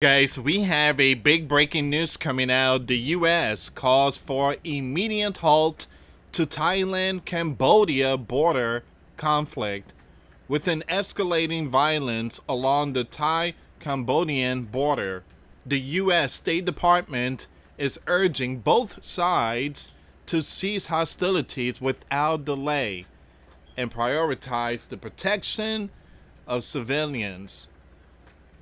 Guys, we have a big breaking news coming out. The US calls for immediate halt to Thailand-Cambodia border conflict with an escalating violence along the Thai-Cambodian border. The US State Department is urging both sides to cease hostilities without delay and prioritize the protection of civilians.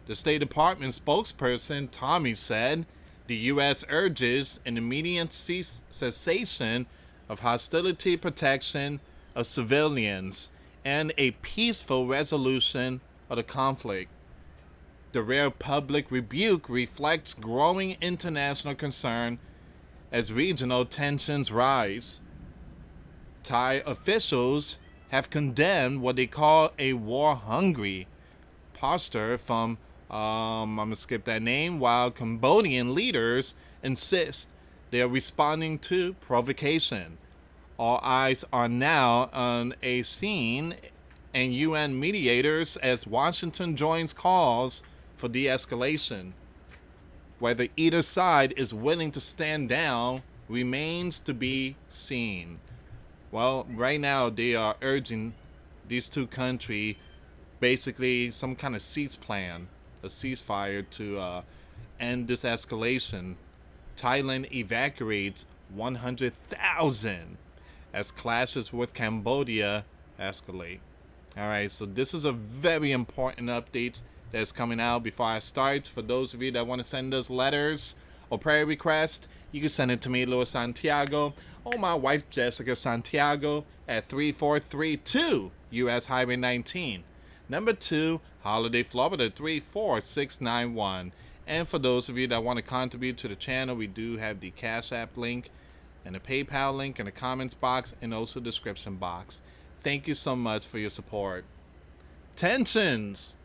The State Department spokesperson Tommy said the U.S. urges an immediate cessation of hostility, protection of civilians, and a peaceful resolution of the conflict. The rare public rebuke reflects growing international concern as regional tensions rise. Thai officials have condemned what they call a war-hungry posture from I'm gonna skip that name, while Cambodian leaders insist they are responding to provocation. All eyes are now on a scene and UN mediators as Washington joins calls for de-escalation. Whether either side is willing to stand down remains to be seen. Well, right now they are urging these two countries basically some kind of cease plan, a ceasefire to end this escalation. Thailand evacuates 100,000 as clashes with Cambodia escalate. All right, so this is a very important update that's coming out. Before I start, for those of you that want to send us letters or prayer requests, you can send it to me, US Santiago, or my wife, Jessica Santiago, at 3432 US Highway 19. Number 2, Holiday, Florida 34691. And for those of you that want to contribute to the channel, we do have the Cash App link and the PayPal link in the comments box and also description box. Thank you so much for your support. Tensions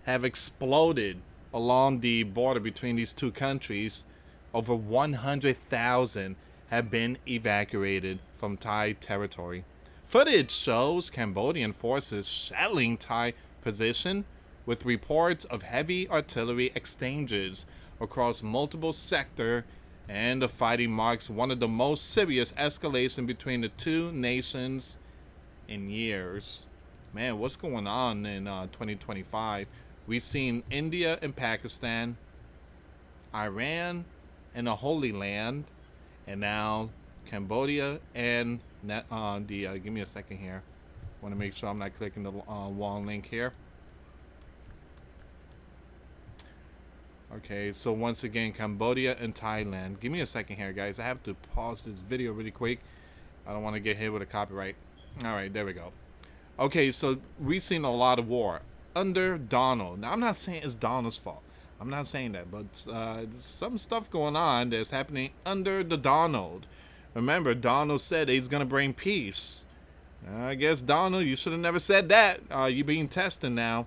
have exploded along the border between these two countries. Over 100,000 have been evacuated from Thai territory. Footage shows Cambodian forces shelling Thai position, with reports of heavy artillery exchanges across multiple sectors, and the fighting marks one of the most serious escalation between the two nations in years. Man, what's going on in 2025? We've seen India and Pakistan, Iran and the Holy Land, and now Cambodia and give me a second here. Want to make sure I'm not clicking the wrong link here. Okay, so once again, Cambodia and Thailand. Give me a second here, guys. I have to pause this video really quick. I don't want to get hit with a copyright. All right, there we go. Okay, so we've seen a lot of war under Donald. Now, I'm not saying it's Donald's fault. I'm not saying that, but some stuff going on that's happening under the Donald. Remember, Donald said he's going to bring peace. I guess, Donald, you should have never said that. You're being tested now.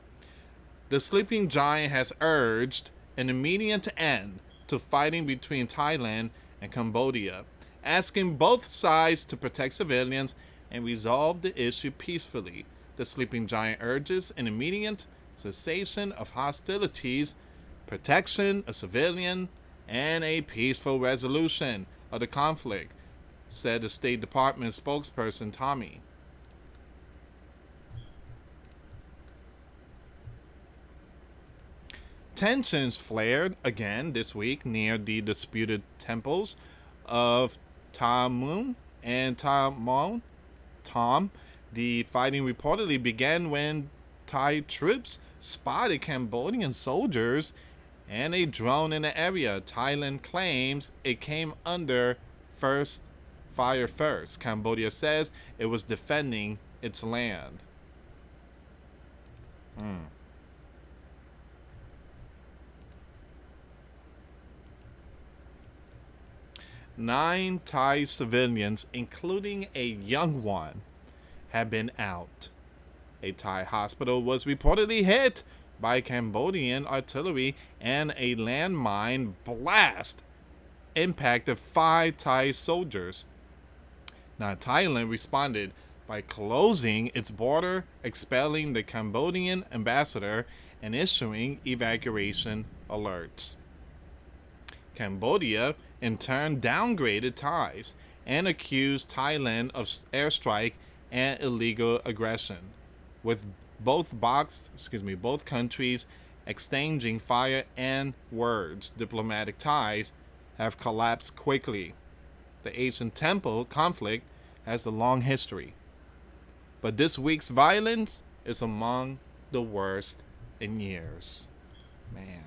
The sleeping giant has urged an immediate end to fighting between Thailand and Cambodia, asking both sides to protect civilians and resolve the issue peacefully. The sleeping giant urges an immediate cessation of hostilities, protection of civilians, and a peaceful resolution of the conflict, said the State Department spokesperson Tommy. Tensions flared again this week near the disputed temples of Tamun and Tamon. The fighting reportedly began when Thai troops spotted Cambodian soldiers and a drone in the area. Thailand claims it came under fire first. Cambodia says it was defending its land. 9 Thai civilians, including a young one, have been out. A Thai hospital was reportedly hit by Cambodian artillery, and a landmine blast impacted 5 Thai soldiers. Now, Thailand responded by closing its border, expelling the Cambodian ambassador, and issuing evacuation alerts. Cambodia, in turn, downgraded ties and accused Thailand of airstrike and illegal aggression, with both countries exchanging fire and words. Diplomatic ties have collapsed quickly. The Asian temple conflict has a long history, but this week's violence is among the worst in years. Man.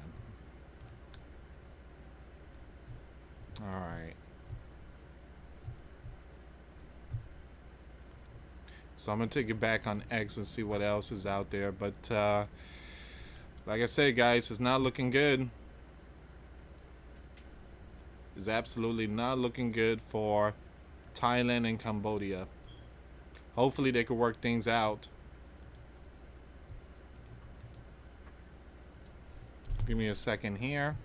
All right. So I'm going to take it back on X and see what else is out there. But like I said, guys, it's not looking good. It's absolutely not looking good for Thailand and Cambodia. Hopefully they can work things out. Give me a second here.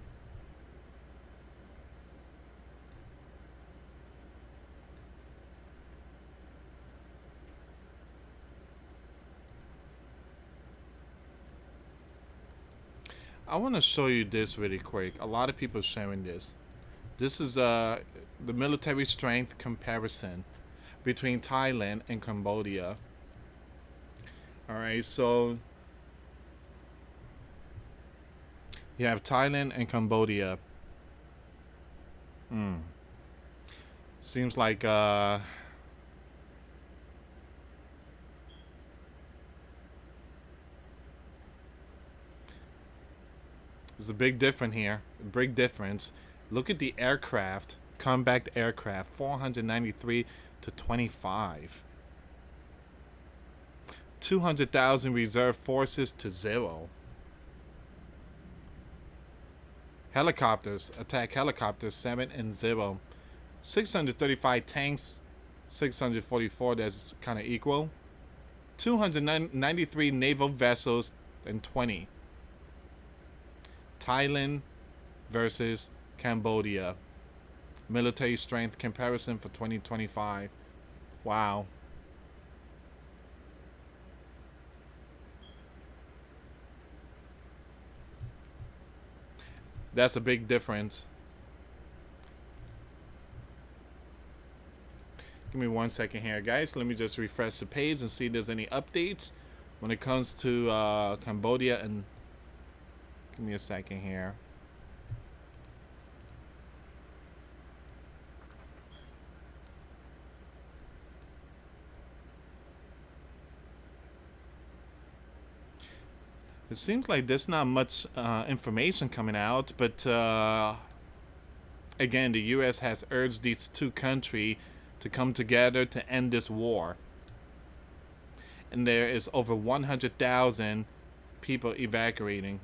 I want to show you this really quick. A lot of people are sharing this. This is the military strength comparison between Thailand and Cambodia. All right, so you have Thailand and Cambodia. Seems like there's a big difference here. Big difference. Look at the aircraft, combat aircraft, 493 to 25. 200,000 reserve forces to 0. Helicopters, attack helicopters, 7 and 0. 635 tanks, 644, that's kind of equal. 293 naval vessels and 20. Thailand versus Cambodia. Military strength comparison for 2025. Wow. That's a big difference. Give me 1 second here, guys. Let me just refresh the page and see if there's any updates when it comes to Cambodia. And give me a second here. It seems like there's not much information coming out, but again, the U.S. has urged these two countries to come together to end this war. And there is over 100,000 people evacuating.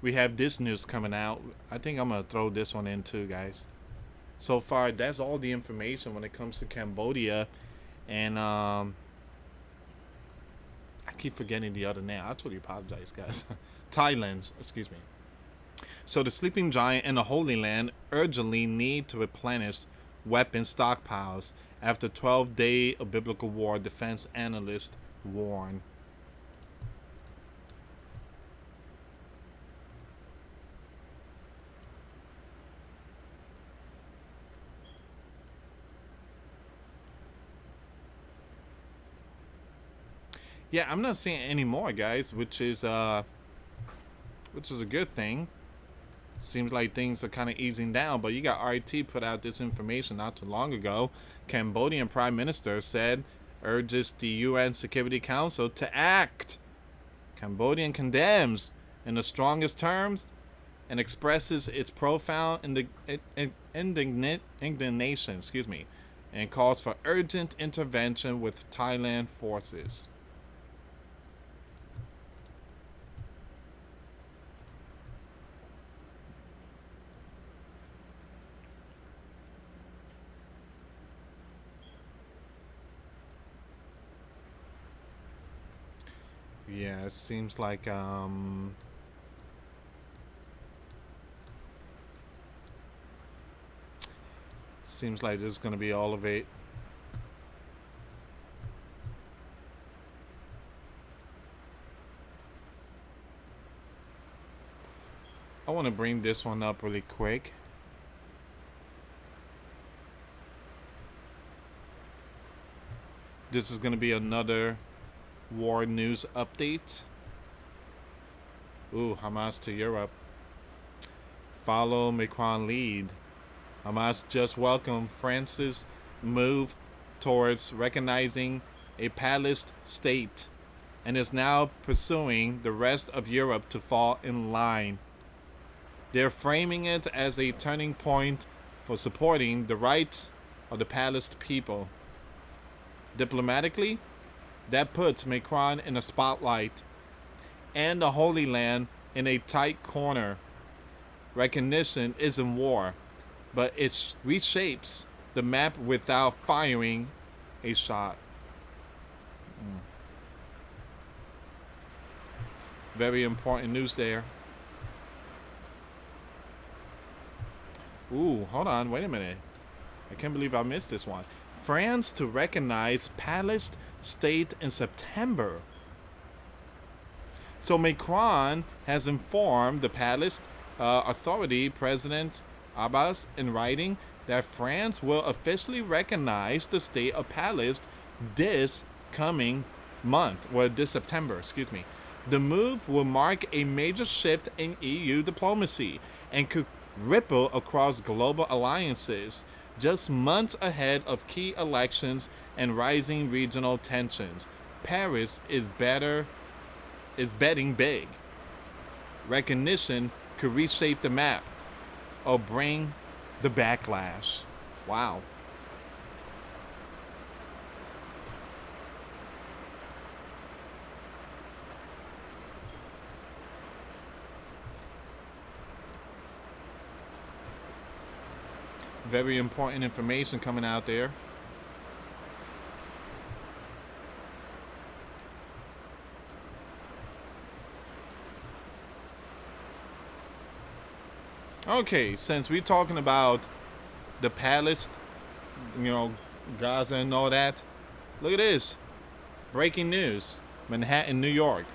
We have this news coming out. I think I'm going to throw this one in too, guys. So far, that's all the information when it comes to Cambodia. And I keep forgetting the other name. I totally apologize, guys. Thailand, excuse me. So the sleeping giant in the Holy Land urgently need to replenish weapon stockpiles after 12 days of biblical war, defense analysts warn. Yeah, I'm not seeing any more, guys, which is a good thing. Seems like things are kind of easing down, but you got RT put out this information not too long ago. Cambodian Prime Minister said urges the UN Security Council to act. Cambodian condemns in the strongest terms and expresses its profound indignation, and calls for urgent intervention with Thailand forces. Yeah, it seems like Seems like this is going to be all of it. I want to bring this one up really quick. This is going to be another war news update. Ooh, Hamas to Europe. Follow Macron lead. Hamas just welcomed France's move towards recognizing a Palestine state and is now pursuing the rest of Europe to fall in line. They're framing it as a turning point for supporting the rights of the Palestinian people. Diplomatically, that puts Macron in a spotlight and the Holy Land in a tight corner. Recognition isn't war, but it reshapes the map without firing a shot. Very important news there. Ooh, hold on, wait a minute. I can't believe I missed this one. France to recognize Palestine state in September. So Macron has informed the Palestine Authority President Abbas in writing that France will officially recognize the state of Palestine this coming month, or this September, excuse me. The move will mark a major shift in EU diplomacy and could ripple across global alliances just months ahead of key elections and rising regional tensions. Paris is betting big. Recognition could reshape the map or bring the backlash. Wow. Very important information coming out there. Okay, since we're talking about the Palestine, Gaza and all that, look at this. Breaking news. Manhattan, New York.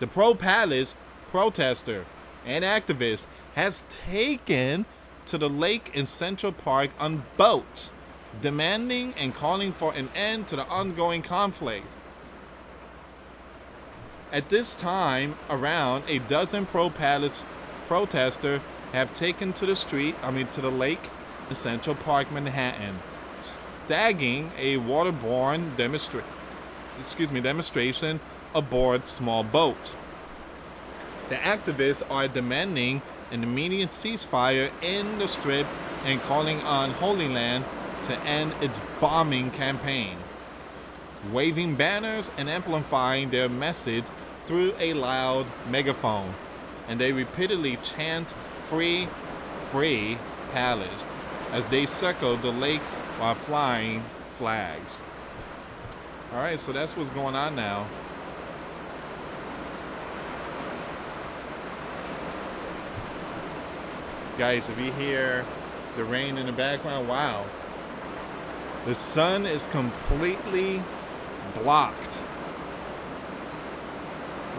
The pro-Palestine protester and activist has taken to the lake in Central Park on boats, demanding and calling for an end to the ongoing conflict. At this time, around a dozen pro-Palestine protesters have taken to the lake in Central Park, Manhattan, staging a waterborne demonstration aboard small boats. The activists are demanding an immediate ceasefire in the Strip and calling on Holy Land to end its bombing campaign, waving banners and amplifying their message through a loud megaphone. And they repeatedly chant, "Free, free Palestine," as they circle the lake while flying flags. Alright, so that's what's going on now. Guys, if you hear the rain in the background, wow. The sun is completely blocked.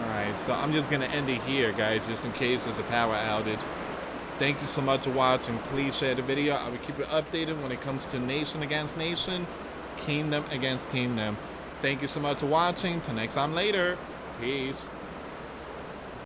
Alright, so I'm just going to end it here, guys, just in case there's a power outage. Thank you so much for watching. Please share the video. I will keep you updated when it comes to nation against nation, kingdom against kingdom. Thank you so much for watching. Till next time later. Peace.